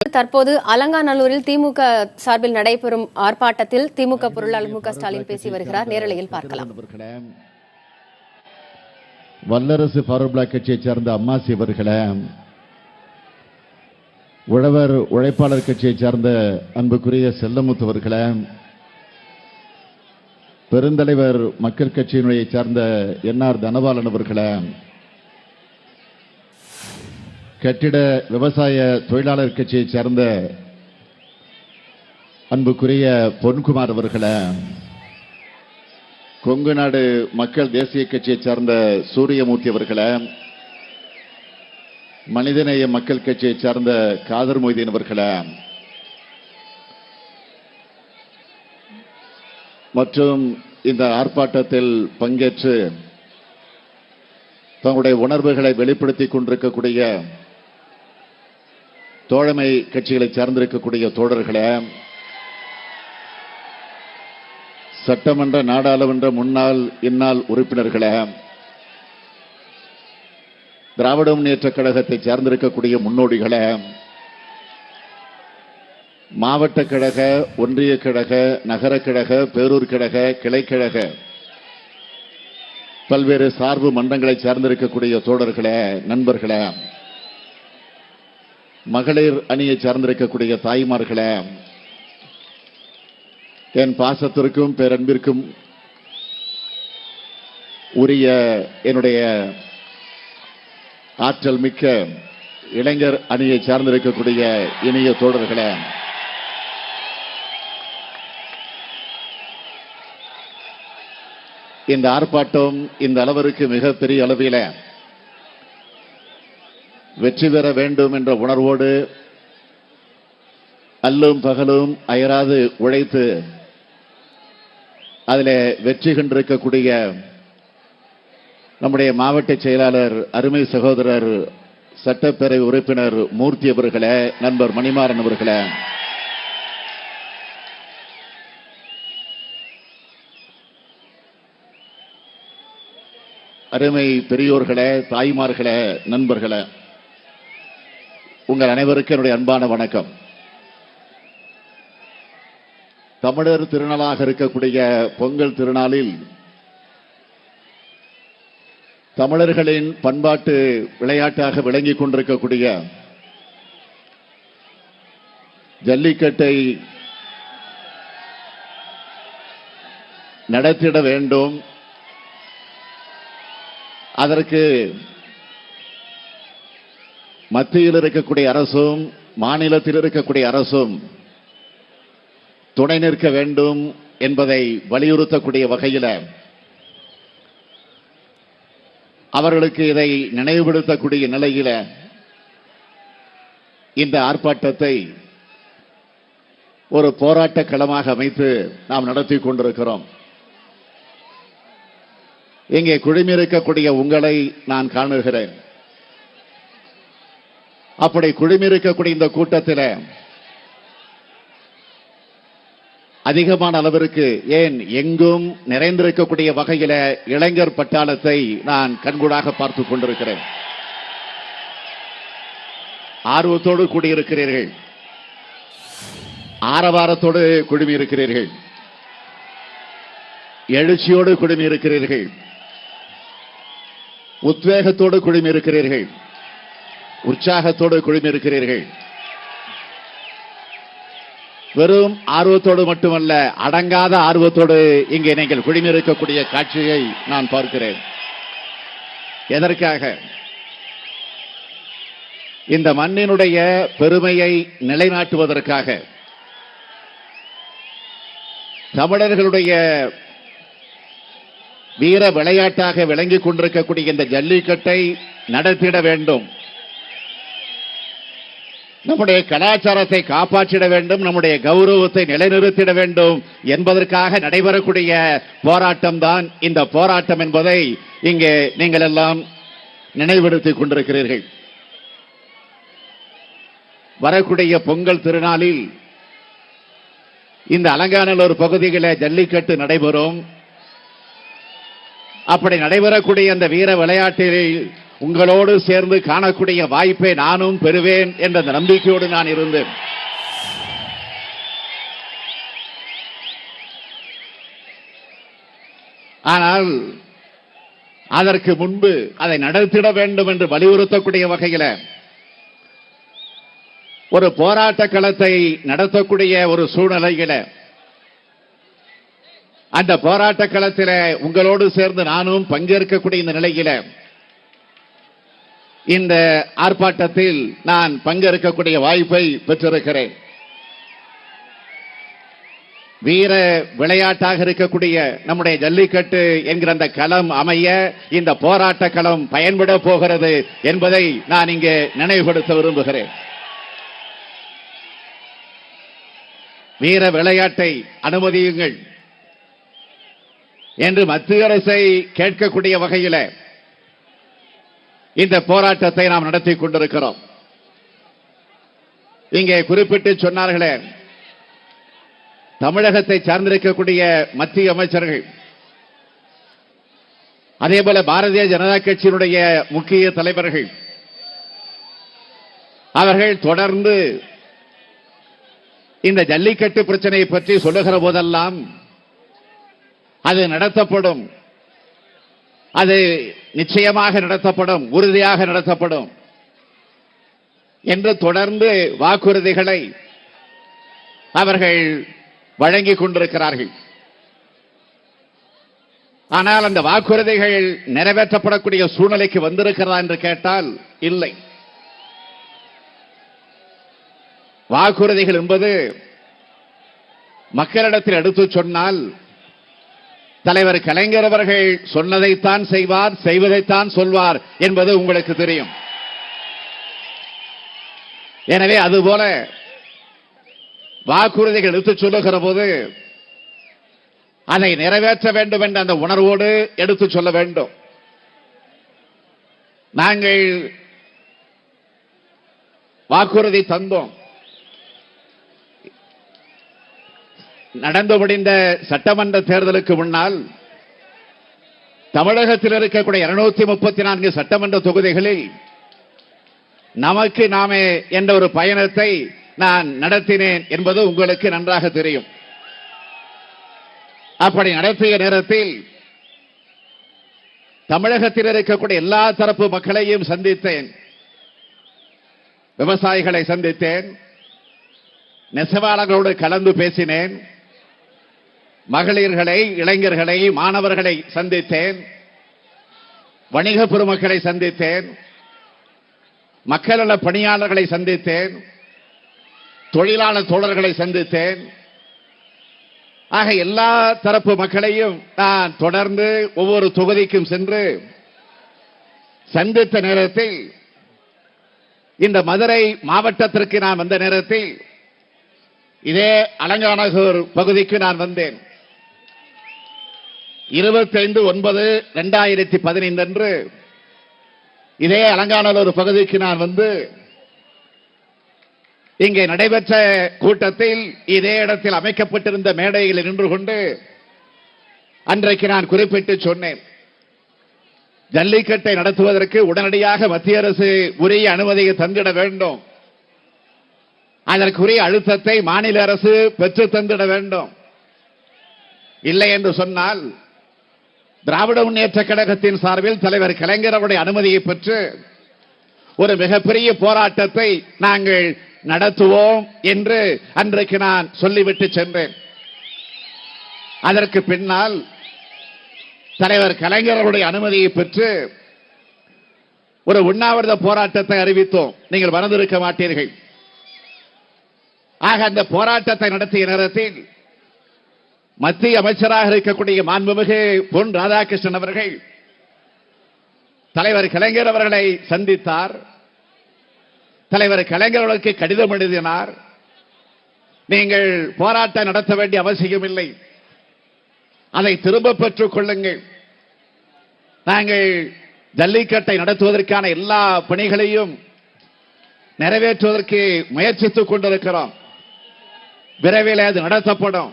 தற்போது அலங்காநல்லூரில் திமுக சார்பில் நடைபெறும் ஆர்ப்பாட்டத்தில் திமுக பொருளாளர் மு க ஸ்டாலின் பேசி வருகிறார். நேரலையில் பார்க்கலாம். வல்லரசு ஃபார்வர்ட் பிளாக் கட்சியைச் சேர்ந்த அம்மாசி அவர்களே, உழவர் உழைப்பாளர் கட்சியைச் சேர்ந்த அன்புக்குரிய செல்லமுத்து அவர்களே, பெருந்தலைவர் மக்கள் கட்சியினுடைய சேர்ந்த என்ஆர் தனபாலன் அவர்களே, கட்டிட விவசாய தொழிலாளர் கட்சியைச் சேர்ந்த அன்புக்குரிய பொன்குமார் அவர்களே, கொங்கு நாடு மக்கள் தேசிய கட்சியைச் சேர்ந்த சூரியமூர்த்தி அவர்களே, மனிதநேய மக்கள் கட்சியைச் சேர்ந்த காதர் மொய்தீன் அவர்களே மற்றும் இந்த ஆர்ப்பாட்டத்தில் பங்கேற்று தங்களுடைய உணர்வுகளை வெளிப்படுத்திக் கொண்டிருக்கக்கூடிய தோழமை கட்சிகளை சார்ந்திருக்கக்கூடிய தோழர்களே, சட்டமன்ற நாடாளுமன்ற முன்னாள் இந்நாள் உறுப்பினர்களே, திராவிட முன்னேற்ற கழகத்தை சார்ந்திருக்கக்கூடிய முன்னோடிகளே, மாவட்ட கழக, ஒன்றிய கழக, நகர கழக, பேரூர் கழக, கிளைக்கழக, பல்வேறு சார்பு மன்றங்களை சார்ந்திருக்கக்கூடிய தோழர்களே, நண்பர்களே, மகளிர் அணியை சார்ந்திருக்கக்கூடிய தாய்மார்களே, என் பாசத்திற்கும் பேரன்பிற்கும் உரிய என்னுடைய ஆற்றல் மிக்க இளைஞர் அணியை சார்ந்திருக்கக்கூடிய இனிய தோழர்களே, இந்த ஆர்ப்பாட்டம் இந்த அளவிற்கு மிகப்பெரிய அளவில் வெற்றி பெற வேண்டும் என்ற உணர்வோடு அல்லும் பகலும் அயராது உழைத்து அதில் வெற்றி கண்டிருக்கக்கூடிய நம்முடைய மாவட்ட செயலாளர் அருமை சகோதரர் சட்டப்பேரவை உறுப்பினர் மூர்த்தி அவர்களே, நண்பர் மணிமாறன் அவர்களே, அருமை பெரியோர்களே, தாய்மார்களே, நண்பர்களே, உங்கள் அனைவருக்கும் என்னுடைய அன்பான வணக்கம். தமிழர் திருநாளாக இருக்கக்கூடிய பொங்கல் திருநாளில் தமிழர்களின் பண்பாட்டு விளையாட்டாக விளங்கிக் கொண்டிருக்கக்கூடிய ஜல்லிக்கட்டை நடத்திட வேண்டும். அதற்கு மத்தியில் இருக்கக்கூடிய அரசும் மாநிலத்தில் இருக்கக்கூடிய அரசும் துணை நிற்க வேண்டும் என்பதை வலியுறுத்தக்கூடிய வகையில் அவர்களுக்கு இதை நினைவுபடுத்தக்கூடிய நிலையில் இந்த ஆர்ப்பாட்டத்தை ஒரு போராட்ட களமாக அமைத்து நாம் நடத்தி கொண்டிருக்கிறோம். இங்கே குழுமியிருக்கக்கூடிய உங்களை நான் காணுகிறேன். அப்படி குழுமியிருக்கக்கூடிய இந்த கூட்டத்தில் அதிகமான அளவிற்கு, ஏன் எங்கும் நிறைந்திருக்கக்கூடிய வகையில இளைஞர் பட்டாளத்தை நான் கண்கூடாக பார்த்துக் கொண்டிருக்கிறேன். ஆர்வத்தோடு கூடியிருக்கிறீர்கள், ஆரவாரத்தோடு குழுமியிருக்கிறீர்கள், எழுச்சியோடு குழுமியிருக்கிறீர்கள், உத்வேகத்தோடு குழுமியிருக்கிறீர்கள், உற்சாகத்தோடு குழுமியிருக்கிறீர்கள். வெறும் ஆர்வத்தோடு மட்டுமல்ல, அடங்காத ஆர்வத்தோடு இங்கே நீங்கள் குழுமியிருக்கக்கூடிய காட்சியை நான் பார்க்கிறேன். எதற்காக? இந்த மண்ணினுடைய பெருமையை நிலைநாட்டுவதற்காக, தமிழர்களுடைய வீர விளையாட்டாக விளங்கிக் கொண்டிருக்கக்கூடிய இந்த ஜல்லிக்கட்டை நடத்திட வேண்டும், நம்முடைய கலாச்சாரத்தை காப்பாற்றிட வேண்டும், நம்முடைய கௌரவத்தை நிலைநிறுத்திட வேண்டும் என்பதற்காக நடைபெறக்கூடிய போராட்டம் தான் இந்த போராட்டம் என்பதை இங்கே நீங்கள் எல்லாம் நினைவுபடுத்திக் கொண்டிருக்கிறீர்கள். வரக்கூடிய பொங்கல் திருநாளில் இந்த அலங்காநல்லூர் பகுதிகளில் ஜல்லிக்கட்டு நடைபெறும். அப்படி நடைபெறக்கூடிய அந்த வீர விளையாட்டில் உங்களோடு சேர்ந்து காணக்கூடிய வாய்ப்பை நானும் பெறுவேன் என்ற நம்பிக்கையோடு நான் இருந்தேன். ஆனால் அதற்கு முன்பு அதை நடத்திட வேண்டும் என்று வலியுறுத்தக்கூடிய வகையில் ஒரு போராட்ட களத்தை நடத்தக்கூடிய ஒரு சூழ்நிலையில அந்த போராட்ட களத்தில் உங்களோடு சேர்ந்து நானும் பங்கேற்கக்கூடிய இந்த நிலையில இந்த ஆர்ப்பாட்டத்தில் நான் பங்கேற்கக்கூடிய வாய்ப்பை பெற்றிருக்கிறேன். வீர விளையாட்டாக இருக்கக்கூடிய நம்முடைய ஜல்லிக்கட்டு என்கிற அந்த களம் அமைய இந்த போராட்ட களம் பயன்பட போகிறது என்பதை நான் இங்கே நினைவுபடுத்த விரும்புகிறேன். வீர விளையாட்டை அனுமதியுங்கள் என்று மத்திய அரசை கேட்கக்கூடிய வகையில் இந்த போராட்டத்தை நாம் நடத்தி கொண்டிருக்கிறோம். இங்கே குறிப்பிட்டு சொன்னார்களே, தமிழகத்தை சார்ந்திருக்கக்கூடிய மத்திய அமைச்சர்கள், அதேபோல பாரதிய ஜனதா கட்சியினுடைய முக்கிய தலைவர்கள், அவர்கள் தொடர்ந்து இந்த ஜல்லிக்கட்டு பிரச்சனையை பற்றி சொல்லுகிற போதெல்லாம் அது நடத்தப்படும், அது நிச்சயமாக நடத்தப்படும், உறுதியாக நடத்தப்படும் என்று தொடர்ந்து வாக்குறுதிகளை அவர்கள் வழங்கிக் கொண்டிருக்கிறார்கள். ஆனால் அந்த வாக்குறுதிகள் நிறைவேற்றப்படக்கூடிய சூழ்நிலைக்கு வந்திருக்கிறதா என்று கேட்டால் இல்லை. வாக்குறுதிகள் என்பது மக்களிடத்தில் எடுத்து சொன்னால் தலைவர் கலைஞர் அவர்கள் சொன்னதைத்தான் செய்வார், செய்வதைத்தான் சொல்வார் என்பது உங்களுக்கு தெரியும். எனவே அதுபோல வாக்குறுதிகள் எடுத்து சொல்லுகிற போது அதை நிறைவேற்ற வேண்டும் என்ற அந்த உணர்வோடு எடுத்து சொல்ல வேண்டும். நாங்கள் வாக்குறுதி தந்தோம். நடந்து முடிந்த சட்டமன்ற தேர்தலுக்கு முன்னால் தமிழகத்தில் இருக்கக்கூடிய 234 சட்டமன்ற தொகுதிகளில் நமக்கு நாமே என்ற ஒரு பயணத்தை நான் நடத்தினேன் என்பது உங்களுக்கு நன்றாக தெரியும். அப்படி நடத்திய நேரத்தில் தமிழகத்தில் இருக்கக்கூடிய எல்லா தரப்பு மக்களையும் சந்தித்தேன். விவசாயிகளை சந்தித்தேன், நெசவாளர்களோடு கலந்து பேசினேன், மகளிர்களை, இளைஞர்களை, மாணவர்களை சந்தித்தேன், வணிக பெருமக்களை சந்தித்தேன், மக்கள் நல பணியாளர்களை சந்தித்தேன், தொழிலாளர் தோழர்களை சந்தித்தேன். ஆக எல்லா தரப்பு மக்களையும் நான் தொடர்ந்து ஒவ்வொரு தொகுதிக்கும் சென்று சந்தித்த நேரத்தில், இந்த மதுரை மாவட்டத்திற்கு நான் வந்த நேரத்தில் இதே அலங்காநல்லூர் பகுதிக்கு நான் வந்தேன். 25/9/2015 அன்று இதே அலங்காநல்லூர் பகுதிக்கு நான் வந்து இங்கே நடைபெற்ற கூட்டத்தில் இதே இடத்தில் அமைக்கப்பட்டிருந்த மேடையில் நின்று கொண்டு அன்றைக்கு நான் குறிப்பிட்டு சொன்னேன், ஜல்லிக்கட்டை நடத்துவதற்கு உடனடியாக மத்திய அரசு உரிய அனுமதியை தந்திட வேண்டும், அதற்குரிய அழுத்தத்தை மாநில அரசு பெற்று தந்திட வேண்டும். இல்லை என்று சொன்னால் திராவிட முன்னேற்ற கழகத்தின் சார்பில் தலைவர் கலைஞர் அவருடைய அனுமதியை பெற்று ஒரு மிகப்பெரிய போராட்டத்தை நாங்கள் நடத்துவோம் என்று அன்றைக்கு நான் சொல்லிவிட்டு சென்றேன். அதற்கு பின்னால் தலைவர் கலைஞர் அவருடைய அனுமதியை பெற்று ஒரு உண்ணாவிரத போராட்டத்தை அறிவித்தோம். நீங்கள் மறந்திருக்க மாட்டீர்கள். ஆக அந்த போராட்டத்தை நடத்திய நேரத்தில் மத்திய அமைச்சராக இருக்கக்கூடிய மாண்புமிகு பொன் ராதாகிருஷ்ணன் அவர்கள் தலைவர் கலைஞர் அவர்களை சந்தித்தார். தலைவர் கலைஞர் அவர்களுக்கு கடிதம் எழுதினார், நீங்கள் போராட்டம் நடத்த வேண்டிய அவசியம் இல்லை, அதை திரும்ப பெற்றுக் கொள்ளுங்கள், நாங்கள் ஜல்லிக்கட்டை நடத்துவதற்கான எல்லா பணிகளையும் நிறைவேற்றுவதற்கு முயற்சித்துக் கொண்டிருக்கிறோம், விரைவில் அது நடத்தப்படும்,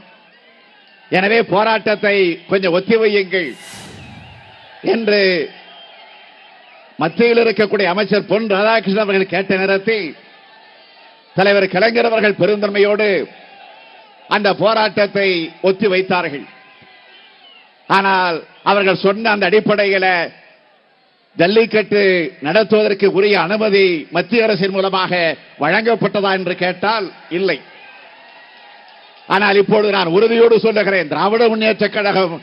எனவே போராட்டத்தை கொஞ்சம் ஒத்தி வையுங்கள் என்று மத்தியில் இருக்கக்கூடிய அமைச்சர் பொன் ராதாகிருஷ்ணன் அவர்கள் கேட்ட நேரத்தில் தலைவர் கலைஞர் அவர்கள் பெருந்தன்மையோடு அந்த போராட்டத்தை ஒத்தி வைத்தார்கள். ஆனால் அவர்கள் சொன்ன அந்த அடிப்படையில் ஜல்லிக்கட்டு நடத்துவதற்கு உரிய அனுமதி மத்திய அரசின் மூலமாக வழங்கப்பட்டதா என்று கேட்டால் இல்லை. ஆனால் இப்பொழுது நான் உறுதியோடு சொல்லுகிறேன், திராவிட முன்னேற்ற கழகம்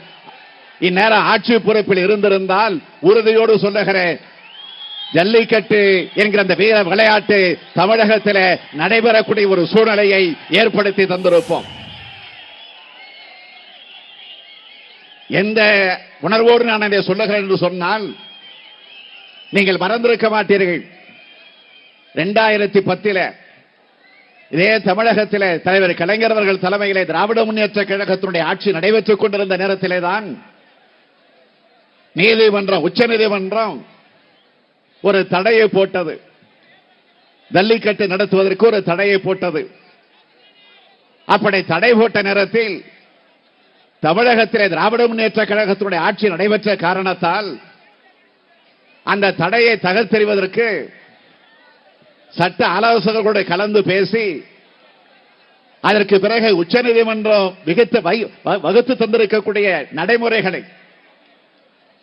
இந்நேரம் ஆட்சி பொறுப்பில் இருந்திருந்தால் உறுதியோடு சொல்லுகிறேன், ஜல்லிக்கட்டு என்கிற அந்த வீர விளையாட்டு தமிழகத்தில் நடைபெறக்கூடிய ஒரு சூழ்நிலையை ஏற்படுத்தி தந்திருப்போம். எந்த உணர்வோடு நான் இதை சொல்லுகிறேன் என்று சொன்னால் நீங்கள் மறந்திருக்க மாட்டீர்கள். 2010 இதே தமிழகத்தில் தலைவர் கலைஞர் அவர்கள் தலைமையிலே திராவிட முன்னேற்ற கழகத்தினுடைய ஆட்சி நடைபெற்றுக் கொண்டிருந்த நேரத்திலே தான் நீதிமன்றம், உச்ச நீதிமன்றம் ஒரு தடையை போட்டது. ஜல்லிக்கட்டு நடத்துவதற்கு ஒரு தடையை போட்டது. அப்படி தடை போட்ட நேரத்தில் தமிழகத்திலே திராவிட முன்னேற்ற கழகத்தினுடைய ஆட்சி நடைபெற்ற காரணத்தால் அந்த தடையை தகர்த்தெறிவதற்கு சட்ட ஆலோசகர்களோடு கலந்து பேசி அதற்கு பிறகு உச்ச நீதிமன்றம் வகுத்து தந்திருக்கக்கூடிய நடைமுறைகளை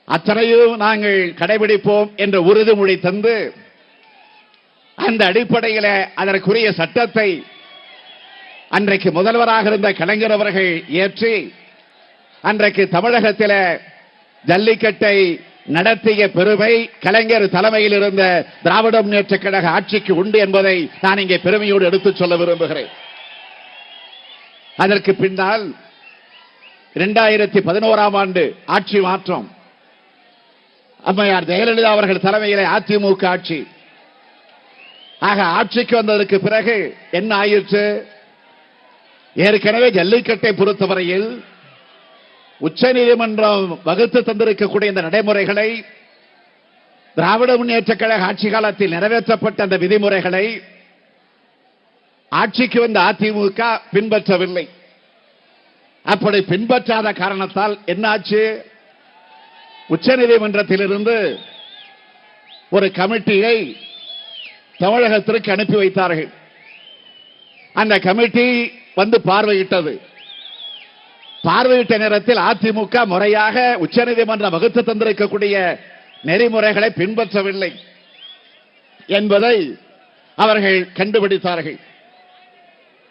அத்தனையும் நாங்கள் கடைபிடிப்போம் என்ற உறுதிமொழி தந்து அந்த அடிப்படையில் அதற்குரிய சட்டத்தை அன்றைக்கு முதல்வராக இருந்த கலைஞர் அவர்கள் ஏற்றி அன்றைக்கு தமிழகத்தில் ஜல்லிக்கட்டை நடத்திய பெருமை கலைஞர் தலைமையில் இருந்த திராவிட முன்னேற்ற கழக ஆட்சிக்கு உண்டு என்பதை நான் இங்கே பெருமையோடு எடுத்துச் சொல்ல விரும்புகிறேன். அதற்கு பின்னால் 2011 ஆண்டு ஆட்சி மாற்றம், அம்மையார் ஜெயலலிதா அவர்கள் தலைமையிலே அதிமுக ஆட்சி. ஆக ஆட்சிக்கு வந்ததற்கு பிறகு என்ன ஆயிற்று? ஏற்கனவே ஜல்லிக்கட்டை பொறுத்தவரையில் உச்ச நீதிமன்றம் வகுத்து தந்திருக்கக்கூடிய இந்த நடைமுறைகளை, திராவிட முன்னேற்ற கழக ஆட்சி காலத்தில் நிறைவேற்றப்பட்ட அந்த விதிமுறைகளை ஆட்சிக்கு வந்த அதிமுக பின்பற்றவில்லை. அப்படி பின்பற்றாத காரணத்தால் என்னாச்சு? உச்ச நீதிமன்றத்திலிருந்து ஒரு கமிட்டியை தமிழகத்திற்கு அனுப்பி வைத்தார்கள். அந்த கமிட்டி வந்து பார்வையிட்டது. பார்வையிட்ட நேரத்தில் அதிமுக முறையாக உச்சநீதிமன்றம் வகுத்து தந்திருக்கக்கூடிய நெறிமுறைகளை பின்பற்றவில்லை என்பதை அவர்கள் கண்டுபிடித்தார்கள்.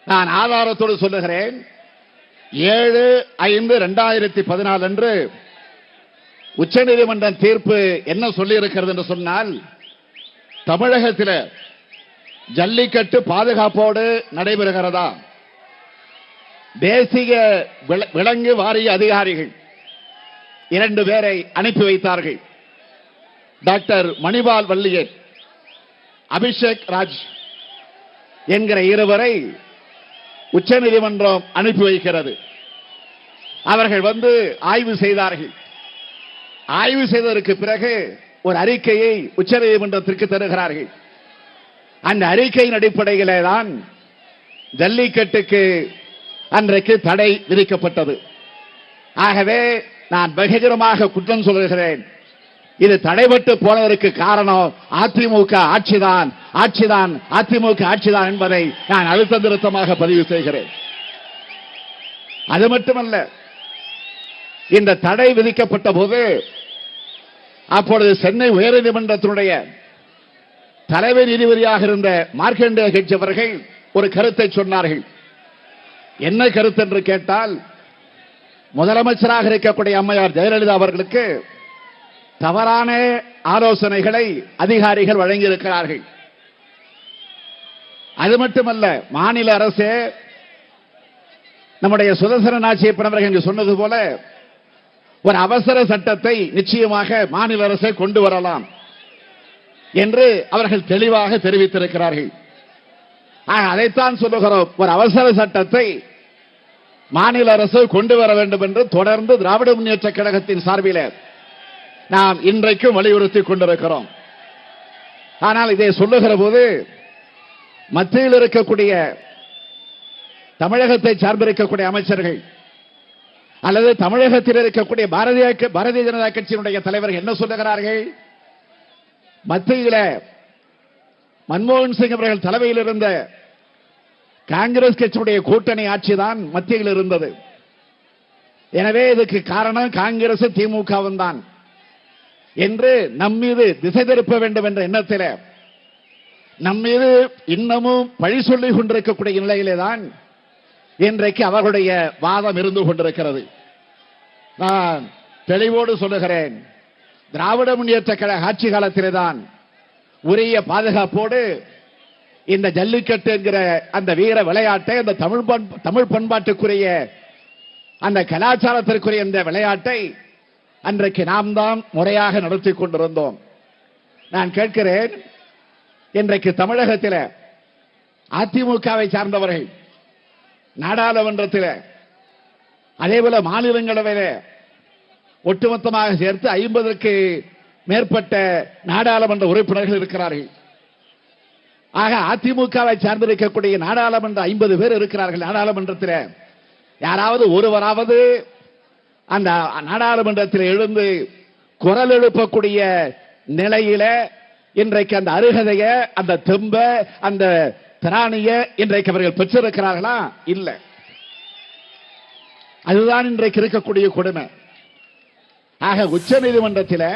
நான் ஆதாரத்தோடு சொல்லுகிறேன். 7/5/2014 அன்று உச்சநீதிமன்றம் தீர்ப்பு என்ன சொல்லி இருக்கிறது என்று சொன்னால், தமிழகத்தில் ஜல்லிக்கட்டு பாதுகாப்போடு நடைபெறுகிறதா? தேசிய விலங்கு வாரிய அதிகாரிகள் 2 பேரை அனுப்பி வைத்தார்கள். டாக்டர் மணிபால் வள்ளியன், அபிஷேக் ராஜ் என்கிற 2 பேரை உச்ச நீதிமன்றம் அனுப்பி வைக்கிறது. அவர்கள் வந்து ஆய்வு செய்தார்கள். ஆய்வு செய்ததற்கு பிறகு ஒரு அறிக்கையை உச்ச நீதிமன்றத்திற்கு தருகிறார்கள். அந்த அறிக்கையின் அடிப்படையிலே தான் ஜல்லிக்கட்டுக்கு அன்றைக்கு தடை விதிக்கப்பட்டது. ஆகவே நான் வெகுஜனமாக குற்றம் சொல்கிறேன். இது தடைபட்டு போனதற்கு காரணம் அதிமுக ஆட்சிதான், அதிமுக ஆட்சிதான் என்பதை நான் அழுத்த திருத்தமாக பதிவு செய்கிறேன். அது மட்டுமல்ல, இந்த தடை விதிக்கப்பட்ட போது அப்பொழுது சென்னை உயர்நீதிமன்றத்தினுடைய தலைமை நீதிபதியாக இருந்த மார்க்கண்டேய கட்சி அவர்கள் ஒரு கருத்தை சொன்னார்கள். என்ன கருத்து என்று கேட்டால், முதலமைச்சராக இருக்கக்கூடிய அம்மையார் ஜெயலலிதா அவர்களுக்கு தவறான ஆலோசனைகளை அதிகாரிகள் வழங்கியிருக்கிறார்கள். அது மட்டுமல்ல, மாநில அரசே நம்முடைய சுதந்திர நாச்சியப்பன் அவர்கள் சொன்னது போல ஒரு அவசர சட்டத்தை நிச்சயமாக மாநில அரசை கொண்டு வரலாம் என்று அவர்கள் தெளிவாக தெரிவித்திருக்கிறார்கள். அதைத்தான் சொல்லுகிறோம். ஒரு அவசர சட்டத்தை மாநில அரசு கொண்டு வர வேண்டும் என்று தொடர்ந்து திராவிட முன்னேற்ற கழகத்தின் சார்பில் நாம் இன்றைக்கும் வலியுறுத்திக் கொண்டிருக்கிறோம். ஆனால் இதை சொல்லுகிற போது மத்தியில் இருக்கக்கூடிய தமிழகத்தை சார்ந்திருக்கக்கூடிய அமைச்சர்கள் அல்லது தமிழகத்தில் இருக்கக்கூடிய பாரதிய ஜனதா கட்சியினுடைய தலைவர்கள் என்ன சொல்லுகிறார்கள்? மத்தியில மன்மோகன் சிங் அவர்கள் தலைமையில் இருந்த காங்கிரஸ் கட்சியுடைய கூட்டணி ஆட்சிதான் மத்தியில் இருந்தது. எனவே இதுக்கு காரணம் காங்கிரஸ் திமுகவும் தான் என்று நம்மீது திசை திருப்ப வேண்டும் என்ற எண்ணத்தில் நம்மீது இன்னமும் பழி சொல்லிக் கொண்டிருக்கக்கூடிய நிலையிலே தான் இன்றைக்கு அவர்களுடைய வாதம் இருந்து கொண்டிருக்கிறது. நான் தெளிவோடு சொல்லுகிறேன், திராவிட முன்னேற்ற கழக ஆட்சி காலத்திலே தான் உரிய பாதுகாப்போடு இந்த ஜல்லிக்கட்டு என்கிற அந்த வீர விளையாட்டை, அந்த தமிழ் பண்பாட்டுக்குரிய அந்த கலாச்சாரத்திற்குரிய இந்த விளையாட்டை அன்றைக்கு நாம் தான் முறையாக நடத்தி கொண்டிருந்தோம். நான் கேட்கிறேன், இன்றைக்கு தமிழகத்தில் அதிமுகவை சார்ந்தவர்கள் நாடாளுமன்றத்தில் அதேபோல மாநிலங்களவையில் ஒட்டுமொத்தமாக சேர்த்து 50க்கு மேற்பட்ட நாடாளுமன்ற உறுப்பினர்கள் இருக்கிறார்கள். ஆக அதிமுகவை சார்ந்திருக்கக்கூடிய நாடாளுமன்ற 50 பேர் இருக்கிறார்கள். நாடாளுமன்றத்தில் யாராவது ஒருவராவது அந்த நாடாளுமன்றத்தில் எழுந்து குரல் எழுப்பக்கூடிய நிலையில இன்றைக்கு அந்த அருகதைய, அந்த தெம்ப, அந்த திராணிய இன்றைக்கு அவர்கள் பெற்றிருக்கிறார்களா? இல்லை. அதுதான் இன்றைக்கு இருக்கக்கூடிய கொடுமை. ஆக உச்ச நீதிமன்றத்தில்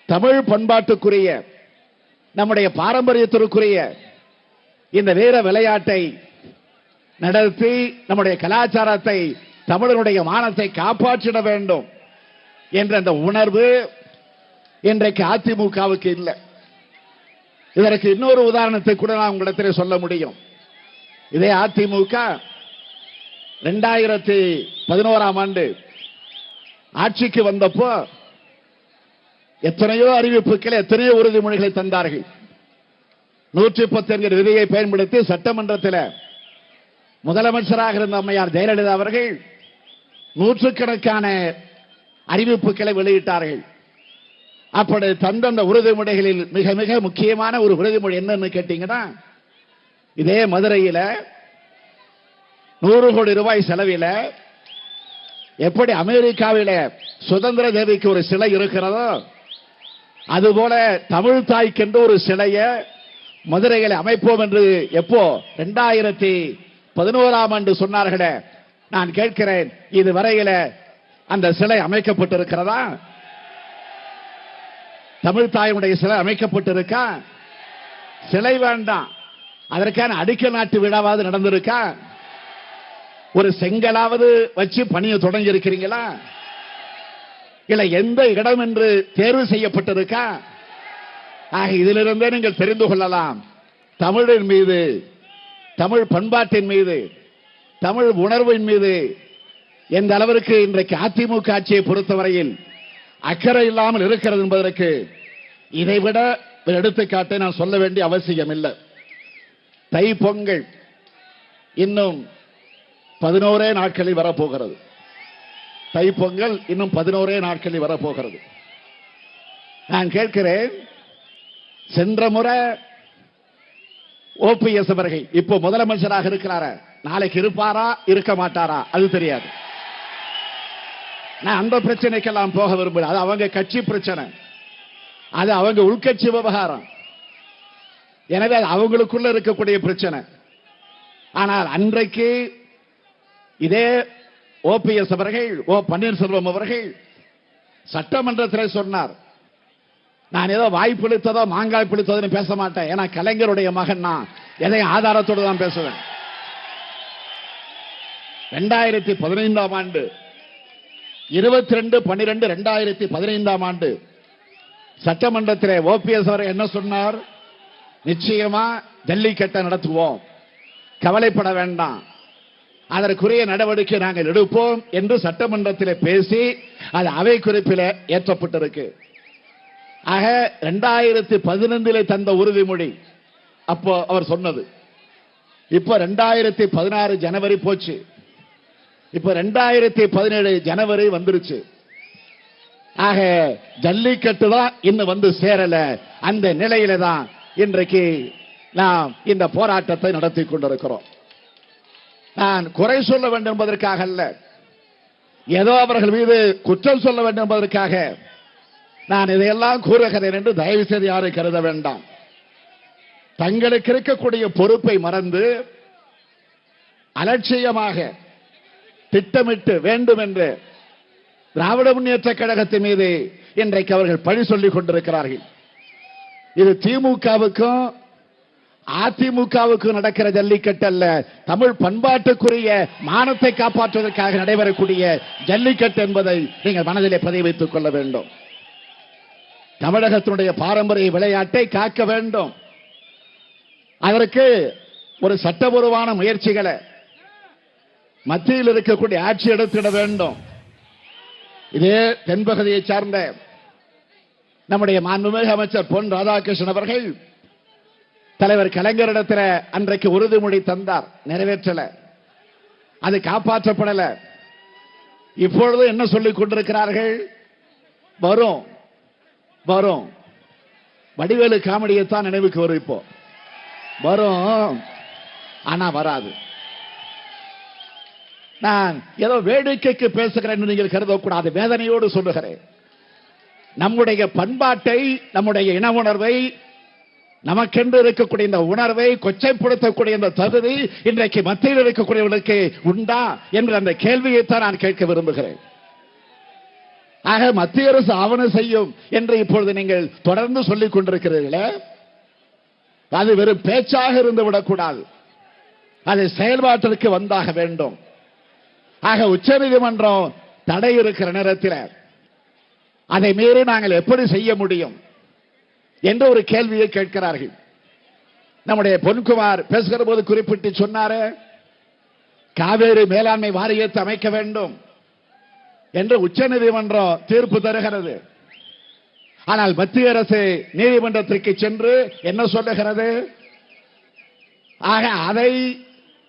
தமிழ் பண்பாட்டுக்குரிய, நம்முடைய பாரம்பரியத்திற்குரிய இந்த வீர விளையாட்டை நடத்தி நம்முடைய கலாச்சாரத்தை, தமிழருடைய மானத்தை காப்பாற்றிட வேண்டும் என்ற அந்த உணர்வு இன்றைக்கு அதிமுகவுக்கு இல்லை. இதற்கு இன்னொரு உதாரணத்தை கூட நான் உங்களிடத்தில் சொல்ல முடியும். இதே அதிமுக 2011ஆம் ஆண்டு ஆட்சிக்கு வந்தப்போ எத்தனையோ அறிவிப்புகளை, எத்தனையோ உறுதிமொழிகளை தந்தார்கள். 110 என்கிற விதியை பயன்படுத்தி சட்டமன்றத்தில் முதலமைச்சராக இருந்த அம்மையார் ஜெயலலிதா அவர்கள் நூற்றுக்கணக்கான அறிவிப்புகளை வெளியிட்டார்கள். அப்படி தந்த உறுதிமொழிகளில் மிக மிக முக்கியமான ஒரு உறுதிமொழி என்னன்னு கேட்டீங்கன்னா, இதே மதுரையில் 100 கோடி ரூபாய் செலவில் எப்படி அமெரிக்காவில சுதந்திர தேவிக்கு ஒரு சிலை இருக்கிறதோ அதுபோல தமிழ் தாய்க்கென்று ஒரு சிலையை மதுரையில் அமைப்போம் என்று எப்போ 2011ஆம் ஆண்டு சொன்னார்களே, நான் கேட்கிறேன், இதுவரையில அந்த சிலை அமைக்கப்பட்டிருக்கிறதா? தமிழ் தாயினுடைய சிலை அமைக்கப்பட்டிருக்கா? சிலை வேண்டாம், அதற்கான அடிக்கல் நாட்டு விழாவாவது நடந்திருக்கா? ஒரு செங்கலாவது வச்சு பணியை தொடங்கி இருக்கிறீங்களா? இல்ல எந்த இடம் என்று தேர்வு செய்யப்பட்டிருக்கா? ஆக இதிலிருந்தே நீங்கள் தெரிந்து கொள்ளலாம், தமிழின் மீது, தமிழ் பண்பாட்டின் மீது, தமிழ் உணர்வின் மீது எந்த அளவிற்கு இன்றைக்கு அதிமுக ஆட்சியை பொறுத்தவரையில் அக்கறை இல்லாமல் இருக்கிறது என்பதற்கு இதைவிட எடுத்துக்காட்டை நான் சொல்ல வேண்டிய அவசியம் இல்லை. தை பொங்கல் இன்னும் 11 நாட்களில் வரப்போகிறது. தைப்பொங்கல் இன்னும் 11 நாட்களில் வரப்போகிறது. நான் கேட்கிறேன், சென்ற முறை ஓபிஎஸ் அவர்கள் இப்போ முதலமைச்சராக இருக்கிறார், நாளைக்கு இருப்பாரா இருக்க மாட்டாரா அது தெரியாது. நான் அந்த பிரச்சனைக்கெல்லாம் போக விரும்பல, அது அவங்க கட்சி பிரச்சனை, அது அவங்க உள்கட்சி விவகாரம். எனவே அது அவங்களுக்குள்ள இருக்கக்கூடிய பிரச்சனை. ஆனால் அன்றைக்கு இதே ஓபிஎஸ் அவர்கள், ஓ பன்னீர்செல்வம் அவர்கள் சட்டமன்றத்தில் சொன்னார், நான் ஏதோ வாய் புளித்ததோ மாங்காய் புளித்ததோ பேச மாட்டேன், ஏன்னா கலைஞருடைய மகன், நான் எதையும் ஆதாரத்தோடு தான் பேசுவேன். 2015ஆம் ஆண்டு 22/12/2015ஆம் ஆண்டு சட்டமன்றத்தில் ஓபிஎஸ் அவர்கள் என்ன சொன்னார்? நிச்சயமா ஜல்லிக்கட்டை நடத்துவோம், கவலைப்பட வேண்டாம், அதற்குரிய நடவடிக்கை நாங்கள் எடுப்போம் என்று சட்டமன்றத்தில் பேசி அது அவை குறிப்பில் ஏற்றப்பட்டிருக்கு. ஆக 2015 தந்த உறுதிமொழி அப்போ அவர் சொன்னது. இப்போ 2016 ஜனவரி போச்சு, இப்போ 2017 ஜனவரி வந்துருச்சு. ஆக ஜல்லிக்கட்டு தான் இன்னும் வந்து சேரல. அந்த நிலையில தான் இன்றைக்கு நாம் இந்த போராட்டத்தை நடத்தி கொண்டிருக்கிறோம். நான் குறை சொல்ல வேண்டும் என்பதற்காக அல்ல, ஏதோ அவர்கள் மீது குற்றம் சொல்ல வேண்டும் என்பதற்காக நான் இதையெல்லாம் கூறுகிறேன் என்று தயவு செய்து யாரை கருத வேண்டாம். தங்களுக்கு இருக்கக்கூடிய பொறுப்பை மறந்து அலட்சியமாக திட்டமிட்டு வேண்டும் என்று திராவிட முன்னேற்ற கழகத்தின் மீது இன்றைக்கு அவர்கள் பழி சொல்லிக் கொண்டிருக்கிறார்கள். இது திமுகவுக்கும் அதிமுகவுக்கும் நடக்கிற ஜல்லிக்கட்டு அல்ல, தமிழ் பண்பாட்டுக்குரிய மானத்தை காப்பாற்றுவதற்காக நடைபெறக்கூடிய ஜல்லிக்கட்டு என்பதை நீங்கள் மனதிலே பதிவு வைத்துக் கொள்ள வேண்டும். தமிழகத்தினுடைய பாரம்பரிய விளையாட்டை காக்க வேண்டும். அதற்கு ஒரு சட்டபூர்வமான முயற்சிகளை மத்தியில் இருக்கக்கூடிய ஆட்சி எடுத்திட வேண்டும். இதே தென்பகுதியை சார்ந்த நம்முடைய மாண்புமிகு அமைச்சர் பொன் ராதாகிருஷ்ணன் அவர்கள் தலைவர் கலைஞரிடத்தில் அன்றைக்கு உறுதிமொழி தந்தார், நிறைவேற்றல, அது காப்பாற்றப்படல. இப்பொழுது என்ன சொல்லிக் கொண்டிருக்கிறார்கள்? வரும் வரும் வடிவேலு காமெடியைத்தான் நினைவுக்கு வரும். இப்போ வரும், ஆனா வராது. நான் ஏதோ வேடிக்கைக்கு பேசுகிறேன் நீங்கள் கருதக்கூடாது, வேதனையோடு சொல்லுகிறேன். நம்முடைய பண்பாட்டை, நம்முடைய இன உணர்வை, நமக்கென்று இருக்கக்கூடிய இந்த உணர்வை கொச்சைப்படுத்தக்கூடிய இந்த தகுதி இன்றைக்கு மத்தியில் இருக்கக்கூடியவர்களுக்கு உண்டா என்ற அந்த கேள்வியைத்தான் நான் கேட்க விரும்புகிறேன். ஆக மத்திய அரசு ஆவணம் செய்யும் என்று இப்பொழுது நீங்கள் தொடர்ந்து சொல்லிக் கொண்டிருக்கிறீர்களே, அது வெறும் பேச்சாக இருந்து விடக்கூடாது, அது செயல்பாட்டிற்கு வந்தாக வேண்டும். ஆக உச்சநீதிமன்றம் தடை இருக்கிற நேரத்தில் அதை மீறி நாங்கள் எப்படி செய்ய முடியும் என்ற ஒரு கேள்வியை கேட்கிறார்கள். நம்முடைய பொன்குமார் பேசுகிற போது குறிப்பிட்டு சொன்னாரே, காவேரி மேலாண்மை வாரியத்தை அமைக்க வேண்டும் என்று உச்சநீதிமன்றம் தீர்ப்பு தருகிறது. ஆனால் மத்திய அரசு நீதிமன்றத்திற்கு சென்று என்ன சொல்லுகிறது? ஆக அதை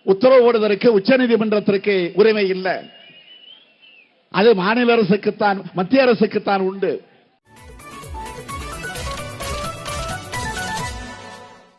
உத்தரவு போடுவதற்கு உச்சநீதிமன்றத்திற்கு உரிமை இல்லை, அது மாநில அரசுக்குத்தான், மத்திய அரசுக்குத்தான் உண்டு.